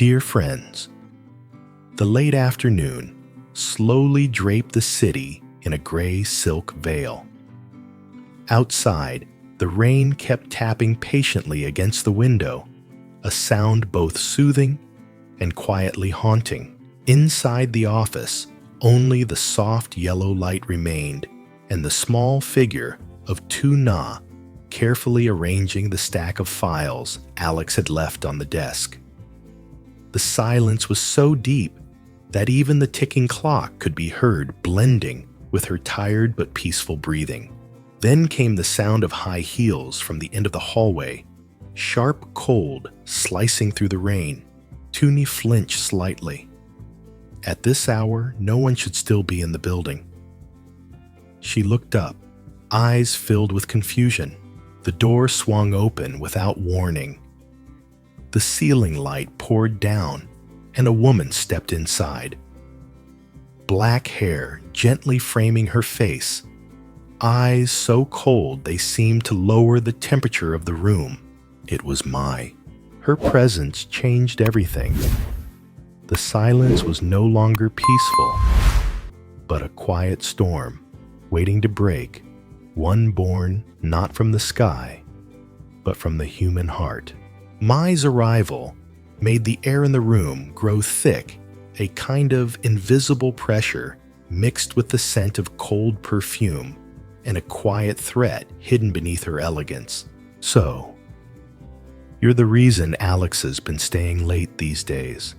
Dear friends, the late afternoon slowly draped the city in a gray silk veil. Outside, the rain kept tapping patiently against the window, a sound both soothing and quietly haunting. Inside the office, only the soft yellow light remained, and the small figure of LYTUNA carefully arranging the stack of files Alex had left on the desk. The silence was so deep that even the ticking clock could be heard blending with her tired but peaceful breathing. Then came the sound of high heels from the end of the hallway, sharp cold slicing through the rain. LYTUNA flinched slightly. At this hour, no one should still be in the building. She looked up, eyes filled with confusion. The door swung open without warning. The ceiling light poured down, and a woman stepped inside. Black hair gently framing her face, eyes so cold they seemed to lower the temperature of the room. It was Mai. Her presence changed everything. The silence was no longer peaceful, but a quiet storm waiting to break, one born not from the sky, but from the human heart. Mai's arrival made the air in the room grow thick, a kind of invisible pressure mixed with the scent of cold perfume and a quiet threat hidden beneath her elegance. So, you're the reason Alex has been staying late these days.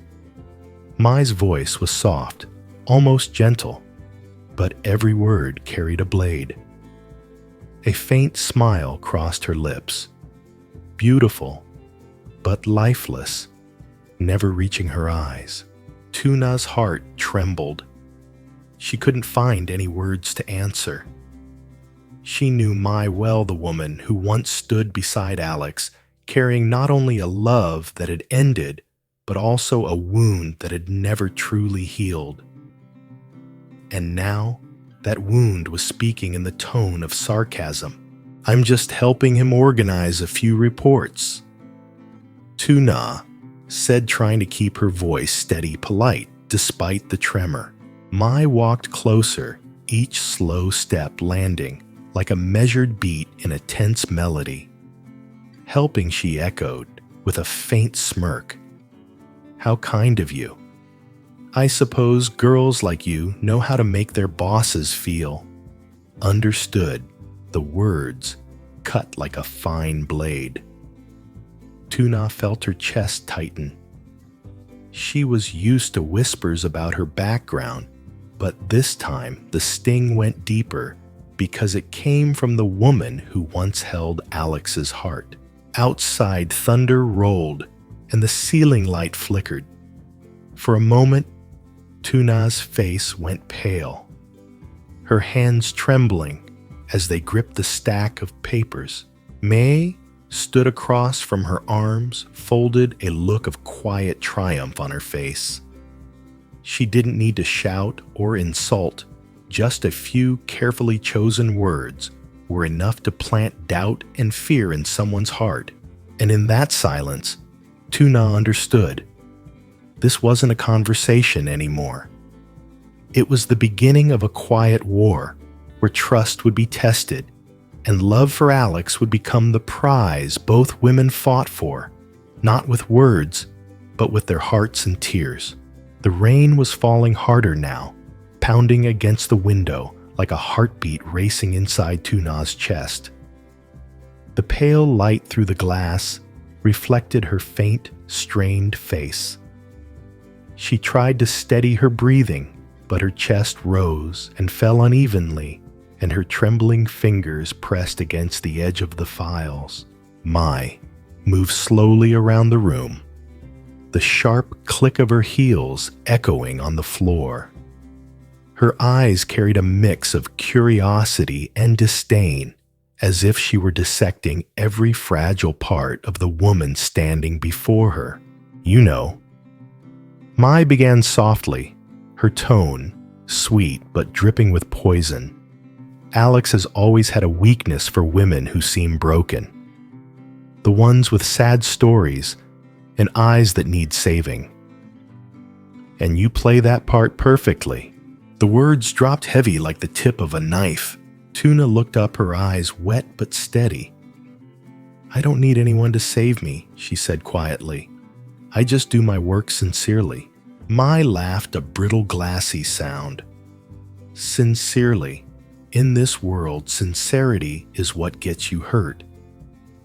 Mai's voice was soft, almost gentle, but every word carried a blade. A faint smile crossed her lips, beautiful, but lifeless, never reaching her eyes. LYTUNA's heart trembled. She couldn't find any words to answer. She knew Mai well, the woman who once stood beside Alex, carrying not only a love that had ended, but also a wound that had never truly healed. And now, that wound was speaking in the tone of sarcasm. I'm just helping him organize a few reports. LYTUNA said, trying to keep her voice steady, polite, despite the tremor. Mai walked closer, each slow step landing like a measured beat in a tense melody. Helping, she echoed, with a faint smirk. How kind of you. I suppose girls like you know how to make their bosses feel. Understood, the words cut like a fine blade. LYTUNA felt her chest tighten. She was used to whispers about her background, but this time the sting went deeper because it came from the woman who once held Alex's heart. Outside, thunder rolled, and the ceiling light flickered. For a moment, LYTUNA's face went pale, her hands trembling as they gripped the stack of papers. Mai stood across from her arms, folded, a look of quiet triumph on her face. She didn't need to shout or insult. Just a few carefully chosen words were enough to plant doubt and fear in someone's heart. And in that silence, LYTUNA understood. This wasn't a conversation anymore. It was the beginning of a quiet war where trust would be tested and love for Alex would become the prize both women fought for, not with words, but with their hearts and tears. The rain was falling harder now, pounding against the window like a heartbeat racing inside LYTUNA's chest. The pale light through the glass reflected her faint, strained face. She tried to steady her breathing, but her chest rose and fell unevenly, and her trembling fingers pressed against the edge of the files. Mai moved slowly around the room, the sharp click of her heels echoing on the floor. Her eyes carried a mix of curiosity and disdain, as if she were dissecting every fragile part of the woman standing before her. You know. Mai began softly, her tone sweet but dripping with poison. Alex has always had a weakness for women who seem broken. The ones with sad stories and eyes that need saving. And you play that part perfectly." The words dropped heavy like the tip of a knife. Tuna looked up, her eyes wet but steady. "I don't need anyone to save me," she said quietly. "I just do my work sincerely." Mai laughed a brittle, glassy sound. "Sincerely. In this world, sincerity is what gets you hurt.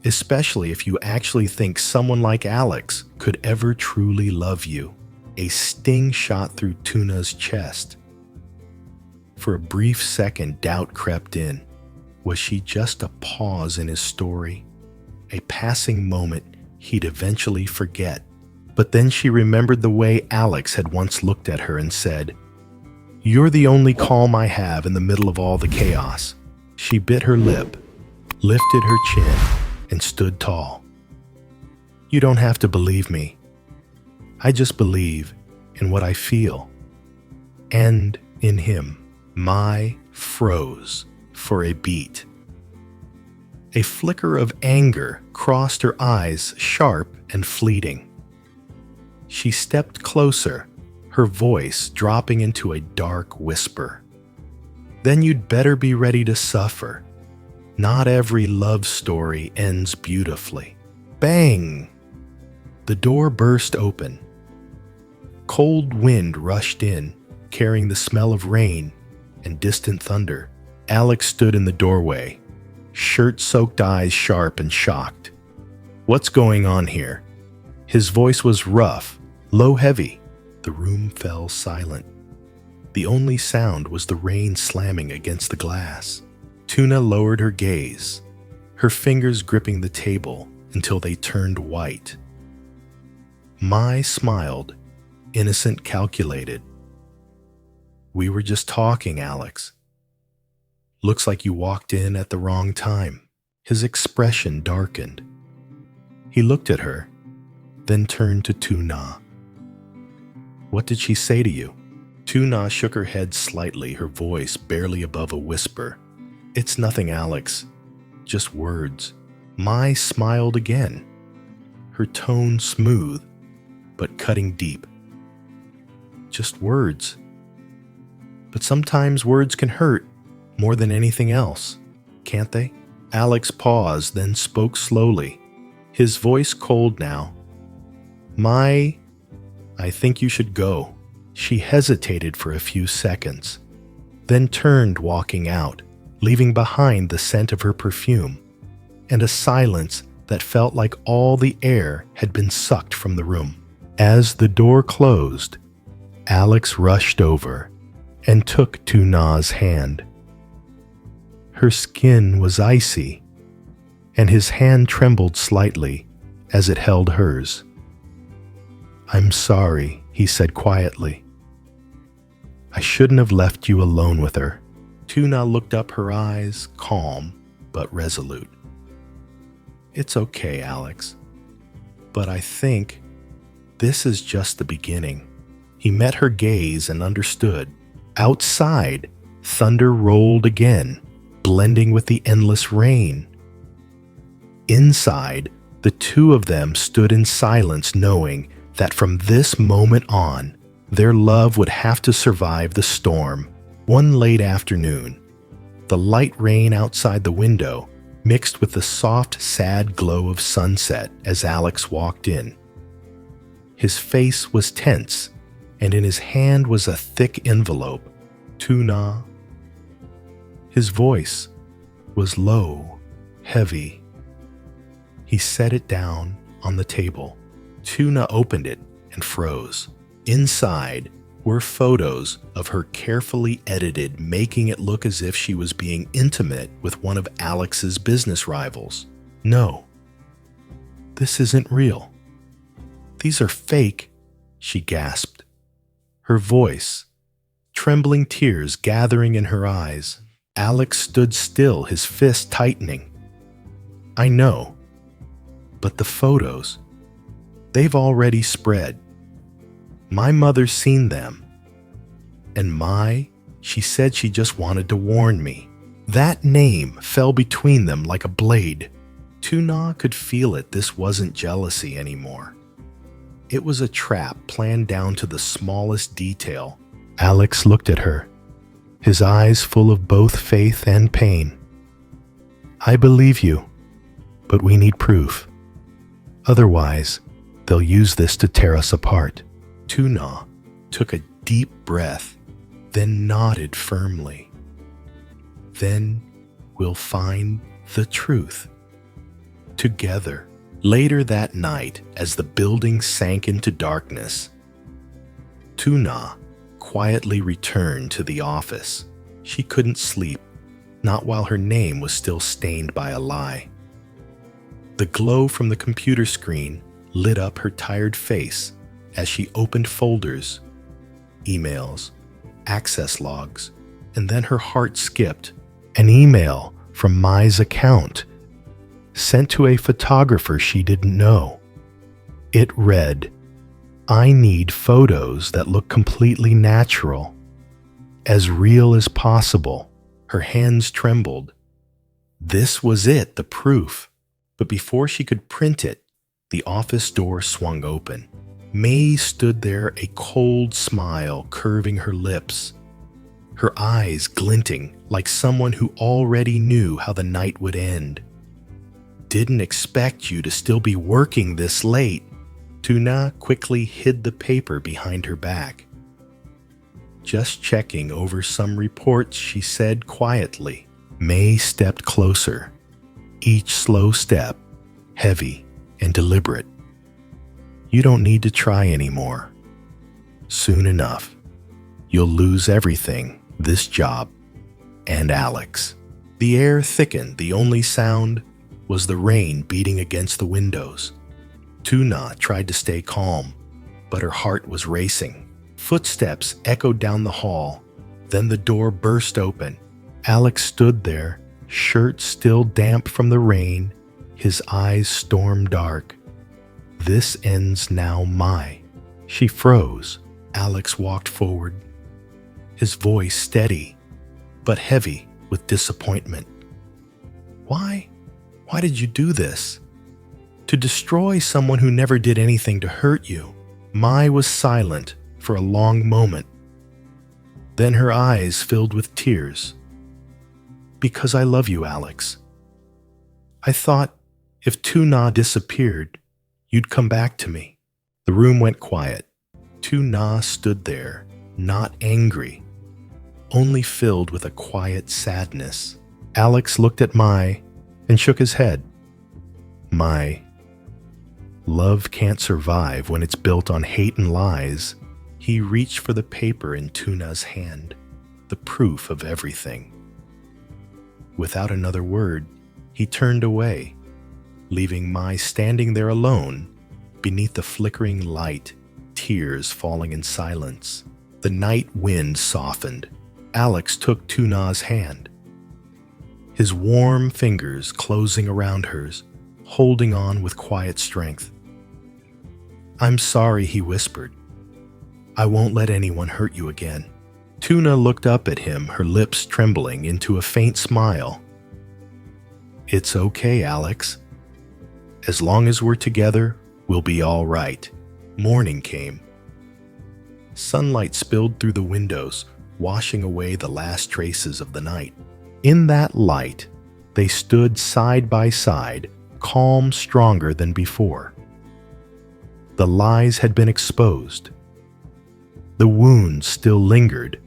Especially if you actually think someone like Alex could ever truly love you." A sting shot through Tuna's chest. For a brief second, doubt crept in. Was she just a pause in his story? A passing moment he'd eventually forget. But then she remembered the way Alex had once looked at her and said, "You're the only calm I have in the middle of all the chaos." She bit her lip, lifted her chin, and stood tall. "You don't have to believe me. I just believe in what I feel. And in him." Mai froze for a beat. A flicker of anger crossed her eyes, sharp and fleeting. She stepped closer, her voice dropping into a dark whisper. "Then you'd better be ready to suffer. Not every love story ends beautifully." Bang! The door burst open. Cold wind rushed in, carrying the smell of rain and distant thunder. Alex stood in the doorway, shirt-soaked eyes sharp and shocked. "What's going on here?" His voice was rough, low-heavy. The room fell silent. The only sound was the rain slamming against the glass. Tuna lowered her gaze, her fingers gripping the table until they turned white. Mai smiled, innocent, calculated. "We were just talking, Alex. Looks like you walked in at the wrong time." His expression darkened. He looked at her, then turned to Tuna. "What did she say to you?" Tuna shook her head slightly, her voice barely above a whisper. "It's nothing, Alex. Just words." Mai smiled again, her tone smooth, but cutting deep. "Just words. But sometimes words can hurt more than anything else, can't they?" Alex paused, then spoke slowly, his voice cold now. "Mai, I think you should go." She hesitated for a few seconds, then turned, walking out, leaving behind the scent of her perfume and a silence that felt like all the air had been sucked from the room. As the door closed, Alex rushed over and took Tuna's hand. Her skin was icy, and his hand trembled slightly as it held hers. "I'm sorry," he said quietly. "I shouldn't have left you alone with her." Tuna looked up, her eyes calm but resolute. "It's okay, Alex. But I think this is just the beginning." He met her gaze and understood. Outside, thunder rolled again, blending with the endless rain. Inside, the two of them stood in silence, knowing that from this moment on, their love would have to survive the storm. One late afternoon, the light rain outside the window mixed with the soft, sad glow of sunset as Alex walked in. His face was tense, and in his hand was a thick envelope. "Tuna." His voice was low, heavy. He set it down on the table. Tuna opened it and froze. Inside were photos of her, carefully edited, making it look as if she was being intimate with one of Alex's business rivals. "No, this isn't real. These are fake," she gasped, her voice, trembling, tears gathering in her eyes. Alex stood still, his fist tightening. "I know, but the photos, they've already spread. My mother's seen them. And she said she just wanted to warn me." That name fell between them like a blade. Tuna could feel it. This wasn't jealousy anymore. It was a trap planned down to the smallest detail. Alex looked at her, his eyes full of both faith and pain. I believe you, but we need proof. Otherwise, they'll use this to tear us apart. LYTUNA took a deep breath, then nodded firmly. Then we'll find the truth. Together. Later that night, as the building sank into darkness, LYTUNA quietly returned to the office. She couldn't sleep, not while her name was still stained by a lie. The glow from the computer screen lit up her tired face as she opened folders, emails, access logs, and then her heart skipped. An email from Mai's account, sent to a photographer she didn't know. It read, I need photos that look completely natural, as real as possible. Her hands trembled. This was it, the proof. But before she could print it, the office door swung open. Mai stood there, a cold smile curving her lips, her eyes glinting like someone who already knew how the night would end. Didn't expect you to still be working this late. LYTUNA quickly hid the paper behind her back. Just checking over some reports, she said quietly. Mai stepped closer, each slow step heavy and deliberate. You don't need to try anymore. Soon enough, you'll lose everything, this job, and Alex. The air thickened. The only sound was the rain beating against the windows. LYTUNA tried to stay calm, but her heart was racing. Footsteps echoed down the hall. Then the door burst open. Alex stood there, shirt still damp from the rain, his eyes storm dark. This ends now, Mai. She froze. Alex walked forward, his voice steady, but heavy with disappointment. Why did you do this? To destroy someone who never did anything to hurt you. Mai was silent for a long moment. Then her eyes filled with tears. Because I love you, Alex. I thought if LYTUNA disappeared, you'd come back to me. The room went quiet. LYTUNA stood there, not angry, only filled with a quiet sadness. Alex looked at Mai and shook his head. Mai, love can't survive when it's built on hate and lies. He reached for the paper in LYTUNA's hand, the proof of everything. Without another word, he turned away, leaving Mai standing there alone beneath the flickering light, tears falling in silence. The night wind softened. Alex took LYTUNA's hand, his warm fingers closing around hers, holding on with quiet strength. I'm sorry, he whispered. I won't let anyone hurt you again. LYTUNA looked up at him, her lips trembling into a faint smile. It's okay, Alex. As long as we're together, we'll be all right. Morning came. Sunlight spilled through the windows, washing away the last traces of the night. In that light, they stood side by side, calm, stronger than before. The lies had been exposed. The wounds still lingered,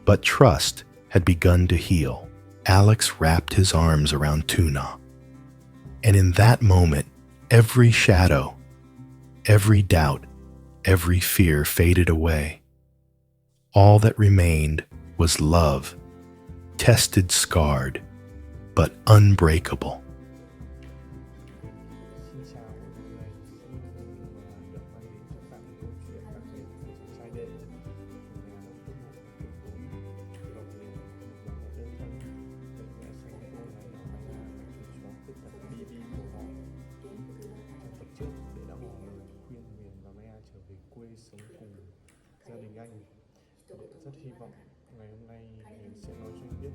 but trust had begun to heal. Alex wrapped his arms around LYTUNA, and in that moment, every shadow, every doubt, every fear faded away. All that remained was love, tested, scarred, but unbreakable. Xin chào mọi người, xin được quay đến cho các câu chuyện các cái sai đệ là một tiết mục kiểu đồng nghề một bạn đơn thân bệnh mẹ sinh cô gái nhỏ hay là chó khuyết tật BB của họ. Trong tập trước để đã bỏ lời khuyên Huyền và Maya trở về quê sống cùng gia đình anh. Đệ rất hy vọng ngày hôm nay Huyền sẽ nói cho anh biết